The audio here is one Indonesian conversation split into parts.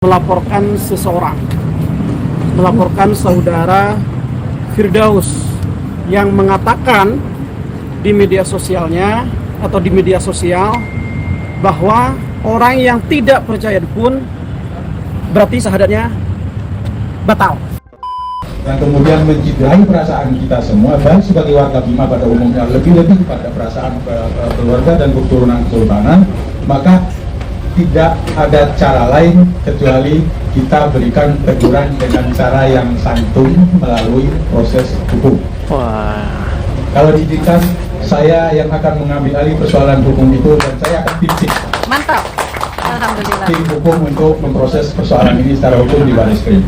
melaporkan seseorang, melaporkan saudara Firdaus yang mengatakan di media sosialnya atau di media sosial bahwa orang yang tidak percaya dukun berarti syahadatnya batal. Dan kemudian mencidrai perasaan kita semua, baik sebagai warga Bima pada umumnya, lebih-lebih pada perasaan keluarga dan keturunan kesultanan, maka tidak ada cara lain kecuali kita berikan teguran dengan cara yang santun melalui proses hukum. Wah. Kalau diizinkan, saya yang akan mengambil alih persoalan hukum itu dan saya akan pimpin Mantap. Alhamdulillah. tim hukum untuk memproses persoalan ini secara hukum di Baris Krim.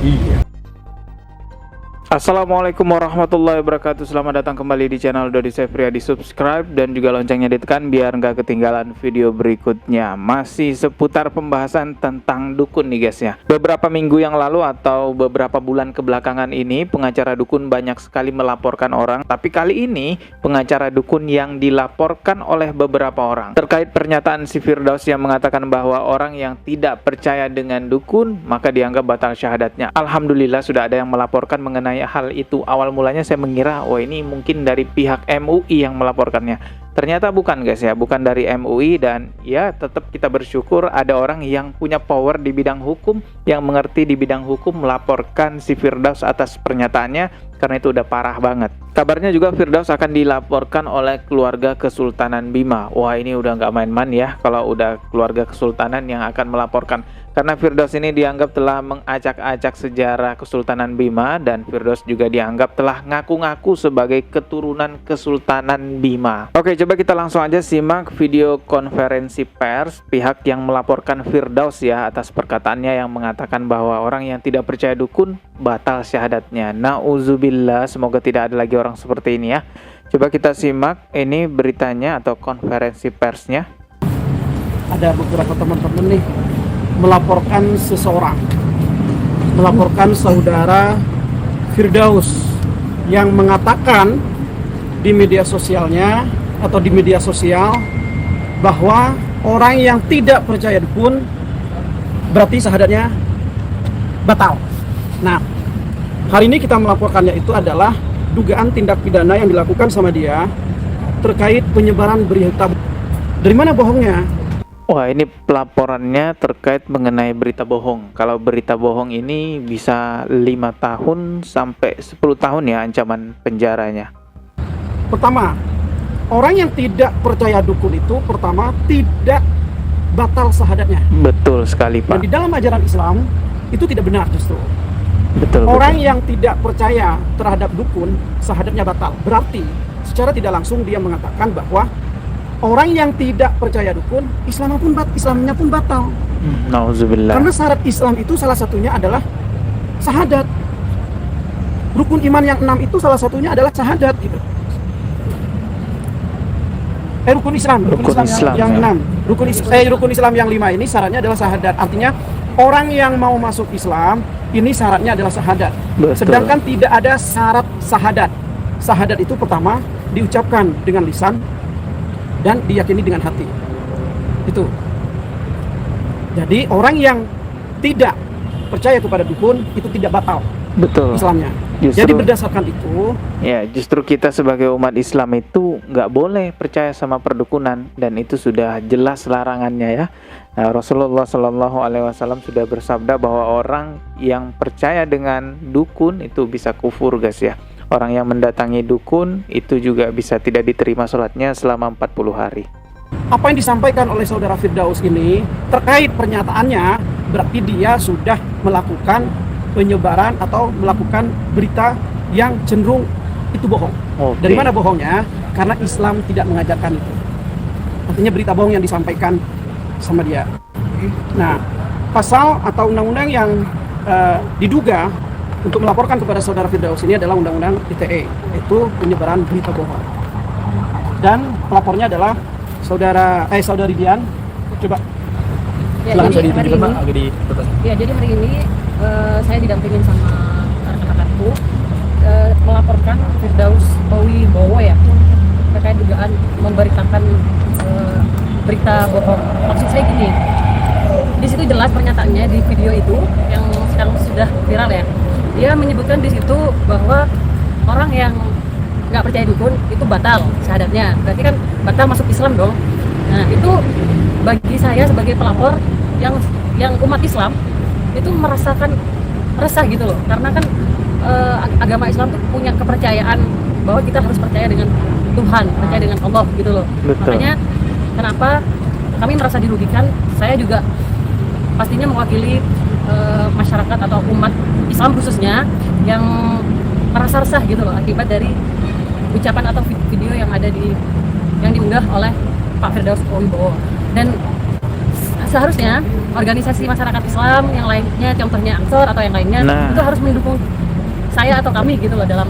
Assalamualaikum warahmatullahi wabarakatuh. Selamat datang kembali di channel Dodi Sefriadi. Subscribe dan juga loncengnya ditekan biar nggak ketinggalan video berikutnya. Masih seputar pembahasan tentang dukun nih guys ya. Beberapa minggu yang lalu atau beberapa bulan kebelakangan ini, pengacara dukun banyak sekali melaporkan orang. Tapi kali ini pengacara dukun yang dilaporkan oleh beberapa orang terkait pernyataan si Firdaus yang mengatakan bahwa orang yang tidak percaya dengan dukun maka dianggap batal syahadatnya. Alhamdulillah sudah ada yang melaporkan mengenai hal itu. Awal mulanya saya mengira ini mungkin dari pihak MUI yang melaporkannya. Ternyata bukan guys ya, bukan dari MUI. Dan ya tetap kita bersyukur ada orang yang punya power di bidang hukum, yang mengerti di bidang hukum, melaporkan si Firdaus atas pernyataannya, karena itu udah parah banget. Kabarnya juga Firdaus akan dilaporkan oleh keluarga Kesultanan Bima. Wah, ini udah nggak main-main ya kalau udah keluarga Kesultanan yang akan melaporkan. Karena Firdaus ini dianggap telah mengacak-acak sejarah Kesultanan Bima, dan Firdaus juga dianggap telah ngaku-ngaku sebagai keturunan Kesultanan Bima. Oke, coba kita langsung aja simak video konferensi pers pihak yang melaporkan Firdaus ya atas perkataannya yang mengatakan bahwa orang yang tidak percaya dukun batal syahadatnya. Nauzubillah, semoga tidak ada lagi orang seperti ini ya. Coba kita simak ini beritanya atau konferensi persnya. Ada beberapa teman-teman nih melaporkan seseorang, melaporkan saudara Firdaus yang mengatakan di media sosialnya atau di media sosial bahwa orang yang tidak percaya dukun berarti syahadatnya batal. Nah, hari ini kita melaporkannya itu adalah dugaan tindak pidana yang dilakukan sama dia terkait penyebaran berita. Dari mana bohongnya? Wah, ini pelaporannya terkait mengenai berita bohong. Kalau berita bohong ini bisa 5 tahun sampai 10 tahun ya ancaman penjaranya. Pertama, orang yang tidak percaya dukun itu pertama tidak batal syahadatnya. Betul sekali, Dan Pak. di dalam ajaran Islam itu tidak benar justru. Betul. Orang yang tidak percaya terhadap dukun syahadatnya batal. Berarti secara tidak langsung dia mengatakan bahwa orang yang tidak percaya dukun, Islamnya pun batal. Nauzubillah. Karena syarat Islam itu salah satunya adalah syahadat. Rukun iman yang 6 itu salah satunya adalah syahadat gitu. Rukun Islam yang 6. Rukun Islam yang 5 ini syaratnya adalah syahadat. Artinya orang yang mau masuk Islam ini syaratnya adalah syahadat. Betul. Sedangkan tidak ada syarat syahadat. Syahadat itu pertama diucapkan dengan lisan dan diyakini dengan hati. Itu. Jadi orang yang tidak percaya kepada dukun itu tidak batal. Betul. Islamnya. Jadi berdasarkan itu, ya justru kita sebagai umat Islam itu nggak boleh percaya sama perdukunan, dan itu sudah jelas larangannya ya. Nah, Rasulullah Shallallahu Alaihi Wasallam sudah bersabda bahwa orang yang percaya dengan dukun itu bisa kufur guys ya. Orang yang mendatangi dukun itu juga bisa tidak diterima sholatnya selama 40 hari. apa yang disampaikan oleh saudara Firdaus ini terkait pernyataannya berarti dia sudah melakukan penyebaran atau melakukan berita yang cenderung itu bohong. Dari mana bohongnya? Karena Islam tidak mengajarkan itu. Artinya berita bohong yang disampaikan sama dia. Nah, pasal atau undang-undang yang diduga untuk melaporkan kepada saudara Firdaus ini adalah undang-undang ITE, yaitu penyebaran berita bohong. Dan pelapornya adalah saudari Dian. Coba. Ya, jadi hari ini saya didampingin sama rekan-rekanku melaporkan Firdaus Wibowo ya terkait dugaan memberitakan berita bohong. Maksud saya gini, di situ jelas pernyataannya di video itu yang sekarang sudah viral ya. Dia menyebutkan di situ bahwa orang yang nggak percaya dukun itu batal syahadatnya. Berarti kan batal masuk Islam dong. Nah, itu bagi saya sebagai pelapor yang umat Islam itu merasakan resah gitu loh. Karena kan agama Islam tuh punya kepercayaan bahwa kita harus percaya dengan Tuhan, percaya dengan Allah gitu loh. Betul. Makanya kenapa kami merasa dirugikan? Saya juga pastinya mewakili masyarakat atau umat Islam khususnya yang merasa resah gitu loh akibat dari ucapan atau video yang diunggah oleh Pak Firdaus Wibowo. Dan seharusnya organisasi masyarakat Islam yang lainnya, contohnya Ansor atau yang lainnya, itu harus mendukung saya atau kami gitu loh dalam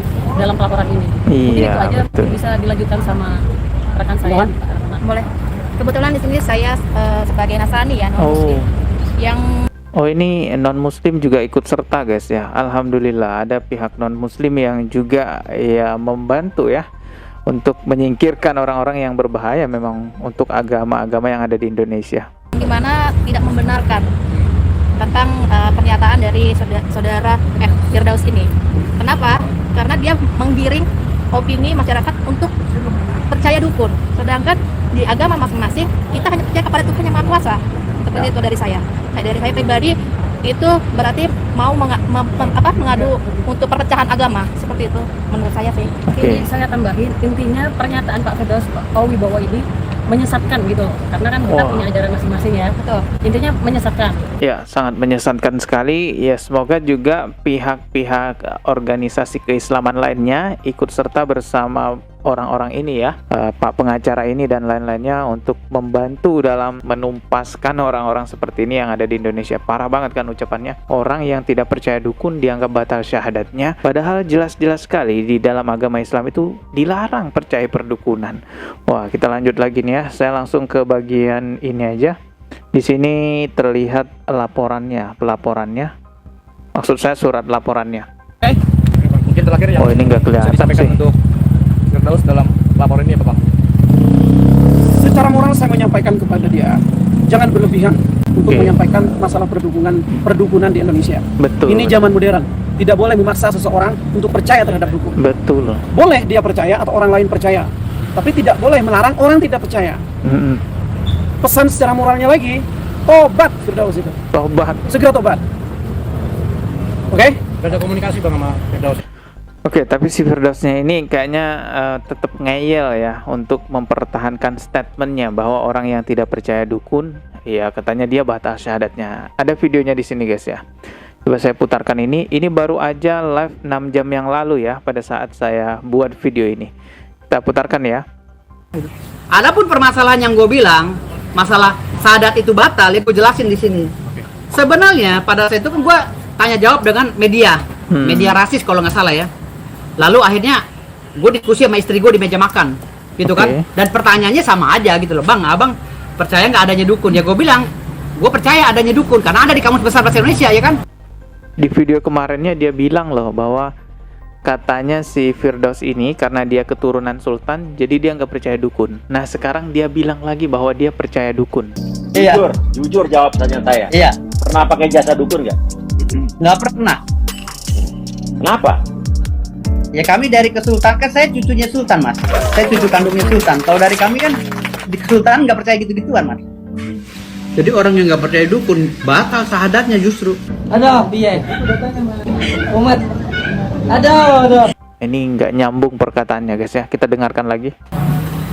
pelaporan ini. Mungkin itu aja, betul. bisa dilanjutkan sama rekan saya. Boleh. Kebetulan di sini saya sebagai Nasrani ya, non Muslim. Yang ini non Muslim juga ikut serta guys ya. Alhamdulillah ada pihak non Muslim yang juga ya membantu ya untuk menyingkirkan orang-orang yang berbahaya memang untuk agama-agama yang ada di Indonesia. dimana tidak membenarkan tentang pernyataan dari saudara Firdaus ini. Kenapa? Karena dia menggiring opini masyarakat untuk percaya dukun. Sedangkan di agama masing-masing kita hanya percaya kepada Tuhan yang Maha Kuasa. Seperti itu dari saya. Nah, dari saya pribadi itu berarti mau mengadu untuk perpecahan agama, seperti itu menurut saya sih. Ini saya tambahin, intinya pernyataan Pak Firdaus Wibowo ini menyesatkan gitu loh. Karena kan kita punya ajaran masing-masing ya. Betul. Intinya menyesatkan. Ya, sangat menyesatkan sekali. Ya, semoga juga pihak-pihak organisasi keislaman lainnya ikut serta bersama orang-orang ini ya, Pak pengacara ini dan lain-lainnya untuk membantu dalam menumpaskan orang-orang seperti ini yang ada di Indonesia. Parah banget kan ucapannya. Orang yang tidak percaya dukun dianggap batal syahadatnya, padahal jelas-jelas sekali di dalam agama Islam itu dilarang percaya perdukunan. Wah, kita lanjut lagi nih ya. Saya langsung ke bagian ini aja. Di sini terlihat pelaporannya. Maksud saya surat laporannya. Mungkin terakhir yang ini nggak kelihatan bisa disampaikan sih. untuk Firdaus dalam laporan ini apa Bang? Secara moral saya menyampaikan kepada dia, jangan berlebihan untuk menyampaikan masalah perdukunan di Indonesia. Betul. Ini zaman modern, tidak boleh memaksa seseorang untuk percaya terhadap dukun. Betul. Boleh dia percaya atau orang lain percaya, tapi tidak boleh melarang orang tidak percaya. Pesan secara moralnya lagi, tobat Firdaus itu. Tobat. Segera tobat. Oke? Ada komunikasi Bang sama Firdaus? Oke, tapi si Firdausnya ini kayaknya tetap ngeyel ya untuk mempertahankan statementnya bahwa orang yang tidak percaya dukun, ya katanya dia batal syahadatnya. Ada videonya di sini guys ya. Coba saya putarkan ini. Ini baru aja live 6 jam yang lalu ya pada saat saya buat video ini. Kita putarkan ya. Adapun permasalahan yang gue bilang, masalah syahadat itu batal, ya gue jelasin di sini. Sebenarnya pada saat itu kan gue tanya jawab dengan media rasis kalau nggak salah ya. Lalu akhirnya gue diskusi sama istri gue di meja makan, gitu kan? Dan pertanyaannya sama aja gitu loh, Bang, abang percaya nggak adanya dukun? Ya gue bilang, gue percaya adanya dukun karena ada di Kamus Besar Bahasa Indonesia, ya kan? Di video kemarinnya dia bilang loh bahwa katanya si Firdaus ini karena dia keturunan sultan, jadi dia nggak percaya dukun. Nah sekarang dia bilang lagi bahwa dia percaya dukun. Iya. Jujur jawab tanya saya. Iya. Pernah pakai jasa dukun nggak? Nggak pernah. Kenapa? Ya kami dari kesultanan, kan saya cucunya sultan, Mas. Saya cucu kandungnya sultan. Kalau dari kami kan di kesultanan nggak percaya gitu-gituan, Mas. Jadi orang yang nggak percaya dukun batal syahadatnya justru. Ada, iya. Umat. Ada. Ini nggak nyambung perkataannya guys ya. Kita dengarkan lagi.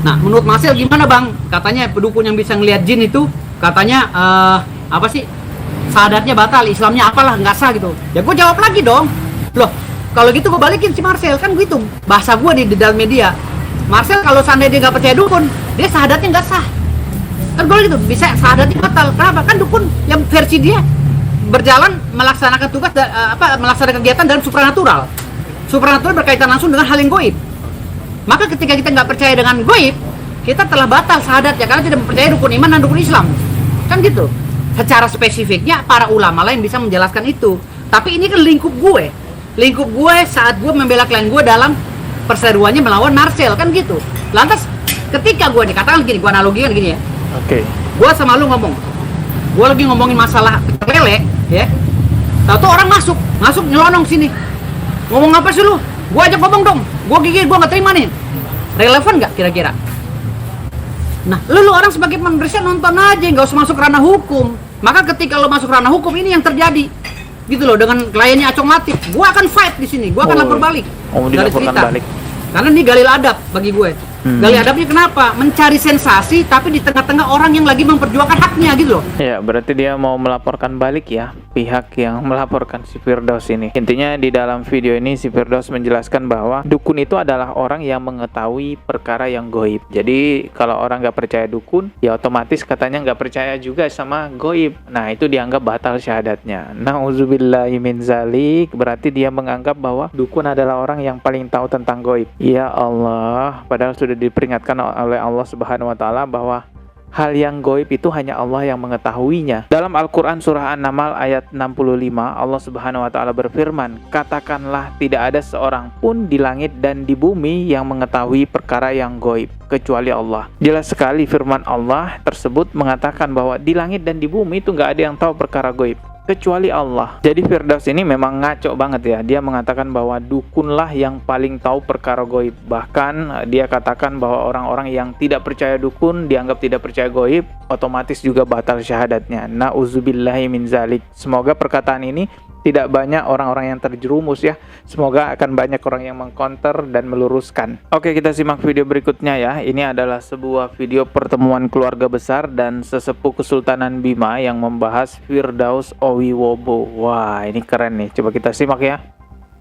Nah, menurut Marcel gimana, Bang? Katanya pendukun yang bisa ngelihat jin itu katanya apa sih? Syahadatnya batal, Islamnya apalah nggak sah gitu. Ya gue jawab lagi dong. Loh, kalau gitu gue balikin si Marcel, kan gitu bahasa gue di dalam media. Marcel kalau seandainya dia nggak percaya dukun, dia syahadatnya nggak sah. Kan gue gitu, bisa syahadatnya batal. Kenapa? Kan dukun yang versi dia berjalan melaksanakan tugas melaksanakan kegiatan dalam supranatural. Supranatural berkaitan langsung dengan hal yang goib. Maka ketika kita nggak percaya dengan goib, kita telah batal syahadatnya karena tidak mempercayai dukun iman dan dukun Islam. Kan gitu. Secara spesifiknya para ulama lain bisa menjelaskan itu. Tapi ini kan lingkup gue saat gue membela klien gue dalam perseteruannya melawan Marcel, kan gitu. Lantas ketika gue dikatakan gini, gue analogikan gini ya. Oke. Gue sama lu ngomong, gue lagi ngomongin masalah lele, ya. Tahu orang masuk nyelonong sini. Ngomong apa sih lu? Gue ajak ngomong dong. Gue gigit, gue nggak terima nih. Relevan nggak kira-kira? Nah, lu orang sebagai pembersih nonton aja, nggak usah masuk ranah hukum. Maka ketika lo masuk ranah hukum ini yang terjadi, gitu loh, dengan kliennya Acong Latif, gue akan fight di sini, gue akan lapor balik. Dilaporkan balik. Karena ini galil adab bagi gue. Galil adabnya kenapa? Mencari sensasi tapi di tengah-tengah orang yang lagi memperjuangkan haknya gitu loh. Ya, berarti dia mau melaporkan balik ya pihak yang melaporkan si Firdaus ini. Intinya di dalam video ini si Firdaus menjelaskan bahwa dukun itu adalah orang yang mengetahui perkara yang goib. Jadi kalau orang nggak percaya dukun, ya otomatis katanya nggak percaya juga sama goib. Nah, itu dianggap batal syahadatnya. Nauzubillahi min zalik, berarti dia menganggap bahwa dukun adalah orang yang paling tahu tentang goib. Ya Allah, padahal sudah diperingatkan oleh Allah Subhanahu wa taala bahwa hal yang goib itu hanya Allah yang mengetahuinya. Dalam Al-Qur'an surah An-Naml ayat 65, Allah Subhanahu wa taala berfirman, "Katakanlah tidak ada seorang pun di langit dan di bumi yang mengetahui perkara yang goib kecuali Allah." Jelas sekali firman Allah tersebut mengatakan bahwa di langit dan di bumi itu nggak ada yang tahu perkara goib kecuali Allah. Jadi Firdaus ini memang ngaco banget ya. Dia mengatakan bahwa dukunlah yang paling tahu perkara goib. Bahkan dia katakan bahwa orang-orang yang tidak percaya dukun dianggap tidak percaya goib, otomatis juga batal syahadatnya. Nauzubillahi min zalik. Semoga perkataan ini tidak banyak orang-orang yang terjerumus ya. Semoga akan banyak orang yang mengcounter dan meluruskan. Oke, kita simak video berikutnya ya. Ini adalah sebuah video pertemuan keluarga besar dan sesepuh Kesultanan Bima yang membahas Firdaus Owiwobo. Wah, ini keren nih. Coba kita simak ya.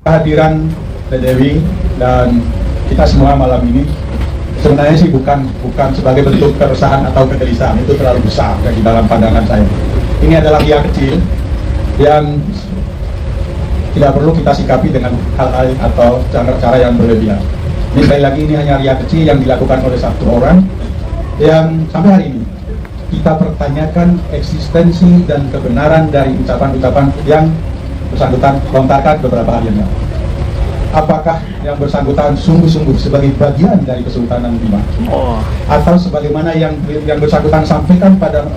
Kehadiran Dewi dan kita semua malam ini sebenarnya sih bukan sebagai bentuk keresahan atau kegelisahan, itu terlalu besar di dalam pandangan saya. Ini adalah ria kecil yang tidak perlu kita sikapi dengan hal-hal atau cara-cara yang berlebihan. Ini sekali lagi ini hanya ria kecil yang dilakukan oleh satu orang yang sampai hari ini kita pertanyakan eksistensi dan kebenaran dari ucapan-ucapan yang bersangkutan lontarkan beberapa hari yang lalu. Apakah yang bersangkutan sungguh-sungguh sebagai bagian dari Kesultanan Bima, atau sebagaimana yang bersangkutan sampaikan pada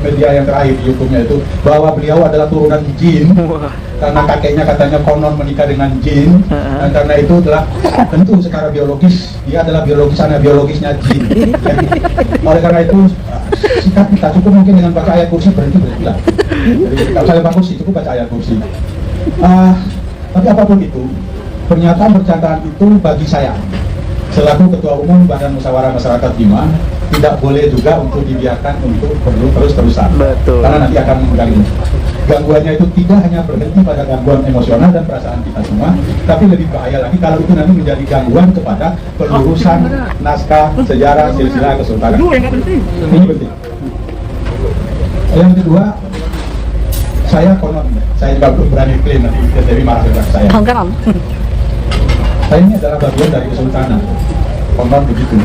media yang terakhir di YouTube-nya itu bahwa beliau adalah turunan jin karena kakeknya katanya konon menikah dengan jin, dan karena itu adalah tentu secara biologis dia adalah biologisnya jin. Oleh karena itu sikap kita cukup mungkin dengan baca ayat kursi berhenti lah. Jadi kalau saya bagus cukup baca ayat kursi. Tapi apapun itu, pernyataan itu bagi saya selaku Ketua Umum Badan Musyawarah Masyarakat Bima tidak boleh juga untuk dibiarkan untuk terus-terusan. Betul. Karena nanti akan mengganggu. Gangguannya itu tidak hanya berhenti pada gangguan emosional dan perasaan kita semua, tapi lebih bahaya lagi kalau itu nanti menjadi gangguan kepada pelurusan naskah sejarah silsilah kesultanan. Ini penting. Yang kedua, saya konon, saya juga belum berani klaim nanti jadi marah dengan saya. Saya ini adalah bagian dari kesultanan, konon begitu.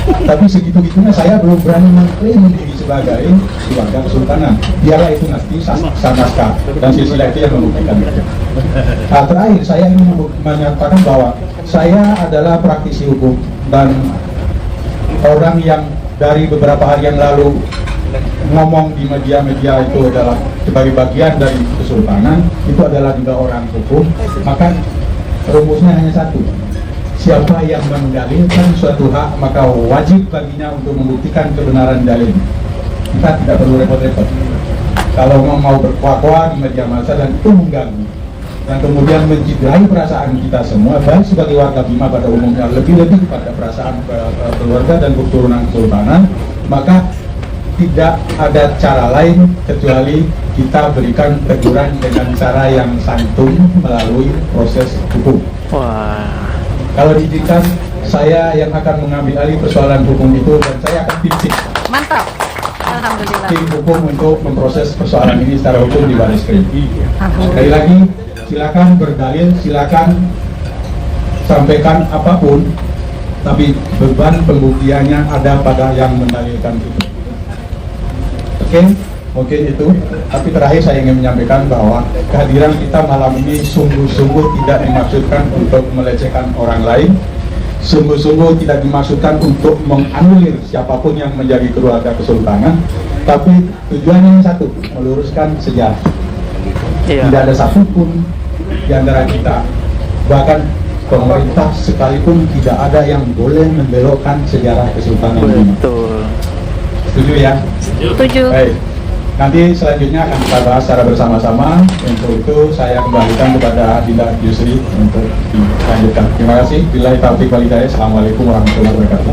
Tapi segitu-gitunya saya belum berani mengklaim diri sebagai keluarga kesultanan. Biarlah itu nanti naskah dan silsilah itu yang membuktikan. Nah, terakhir saya ingin menyatakan bahwa saya adalah praktisi hukum dan orang yang dari beberapa hari yang lalu ngomong di media-media itu adalah sebagai bagian dari kesultanan, itu adalah juga orang hukum. Maka rumusnya hanya satu: siapa yang mendalilkan suatu hak maka wajib baginya untuk membuktikan kebenaran dalil. Kita tidak perlu repot-repot. Kalau mau berkuah-kuah di media massa dan itu mengganggu dan kemudian mencederai perasaan kita semua, baik sebagai warga Bima pada umumnya, lebih-lebih pada perasaan keluarga dan keturunan kesultanan, maka tidak ada cara lain kecuali kita berikan teguran dengan cara yang santun melalui proses hukum. Wah. Kalau diizinkan, saya yang akan mengambil alih persoalan hukum itu dan saya akan pimpin Mantap. Alhamdulillah. tim hukum untuk memproses persoalan ini secara hukum di Baris Krim. Sekali lagi, silakan berdalil, silakan sampaikan apapun, tapi beban pembuktiannya ada pada yang mendalilkan itu. Mungkin itu, tapi terakhir saya ingin menyampaikan bahwa kehadiran kita malam ini sungguh-sungguh tidak dimaksudkan untuk melecehkan orang lain, sungguh-sungguh tidak dimaksudkan untuk menganulir siapapun yang menjadi keluarga kesultanan, tapi tujuannya yang satu, meluruskan sejarah. Tidak ada satupun di antara kita, bahkan pemerintah sekalipun, tidak ada yang boleh membelokkan sejarah Kesultanan Bima. Betul. Setuju ya? Setuju. Baik. Nanti selanjutnya akan kita bahas secara bersama-sama. Untuk itu saya kembalikan kepada Dinda Yusri untuk dilanjutkan. Terima kasih. Billahi taufiq wal hidayah. Assalamualaikum warahmatullahi wabarakatuh.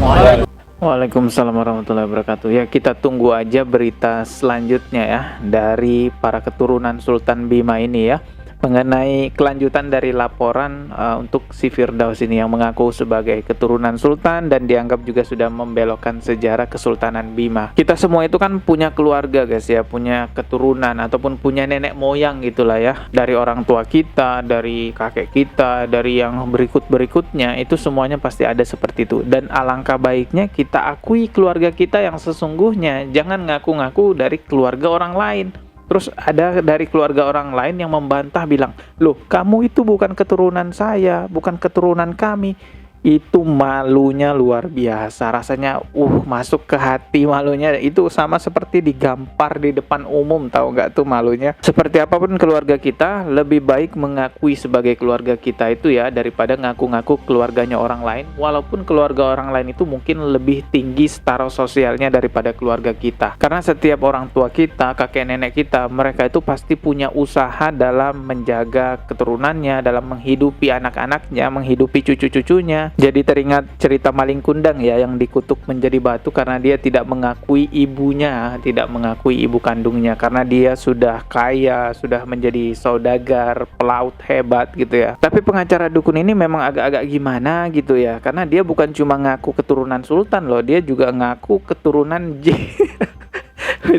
Waalaikumsalam warahmatullahi wabarakatuh. Ya, kita tunggu aja berita selanjutnya ya dari para keturunan Sultan Bima ini ya, mengenai kelanjutan dari laporan untuk si Firdaus ini yang mengaku sebagai keturunan sultan dan dianggap juga sudah membelokkan sejarah Kesultanan Bima. Kita semua itu kan punya keluarga guys ya, punya keturunan ataupun punya nenek moyang gitulah ya, dari orang tua kita, dari kakek kita, dari yang berikut-berikutnya, itu semuanya pasti ada seperti itu. Dan alangkah baiknya kita akui keluarga kita yang sesungguhnya, jangan ngaku-ngaku dari keluarga orang lain. Terus ada dari keluarga orang lain yang membantah, bilang, loh kamu itu bukan keturunan saya, bukan keturunan kami. Itu malunya luar biasa, rasanya masuk ke hati malunya. Itu sama seperti digampar di depan umum, tahu nggak tuh malunya. Seperti apapun keluarga kita, lebih baik mengakui sebagai keluarga kita itu ya, daripada ngaku-ngaku keluarganya orang lain. Walaupun keluarga orang lain itu mungkin lebih tinggi setara sosialnya daripada keluarga kita. Karena setiap orang tua kita, kakek nenek kita, mereka itu pasti punya usaha dalam menjaga keturunannya, dalam menghidupi anak-anaknya, menghidupi cucu-cucunya. Jadi teringat cerita maling kundang ya, yang dikutuk menjadi batu karena dia tidak mengakui ibunya, tidak mengakui ibu kandungnya, karena dia sudah kaya, sudah menjadi saudagar, pelaut hebat gitu ya. Tapi pengacara dukun ini memang agak-agak gimana gitu ya, karena dia bukan cuma ngaku keturunan sultan loh, dia juga ngaku keturunan jin.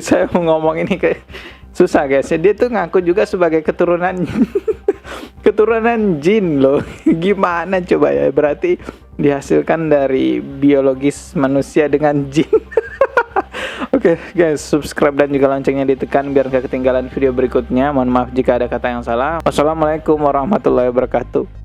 Saya mau ngomong ini kayak susah guys, dia tuh ngaku juga sebagai keturunan keturunan jin loh. Gimana coba ya, berarti dihasilkan dari biologis manusia dengan jin. Oke guys, subscribe dan juga loncengnya ditekan biar gak ketinggalan video berikutnya. Mohon maaf jika ada kata yang salah. Wassalamualaikum warahmatullahi wabarakatuh.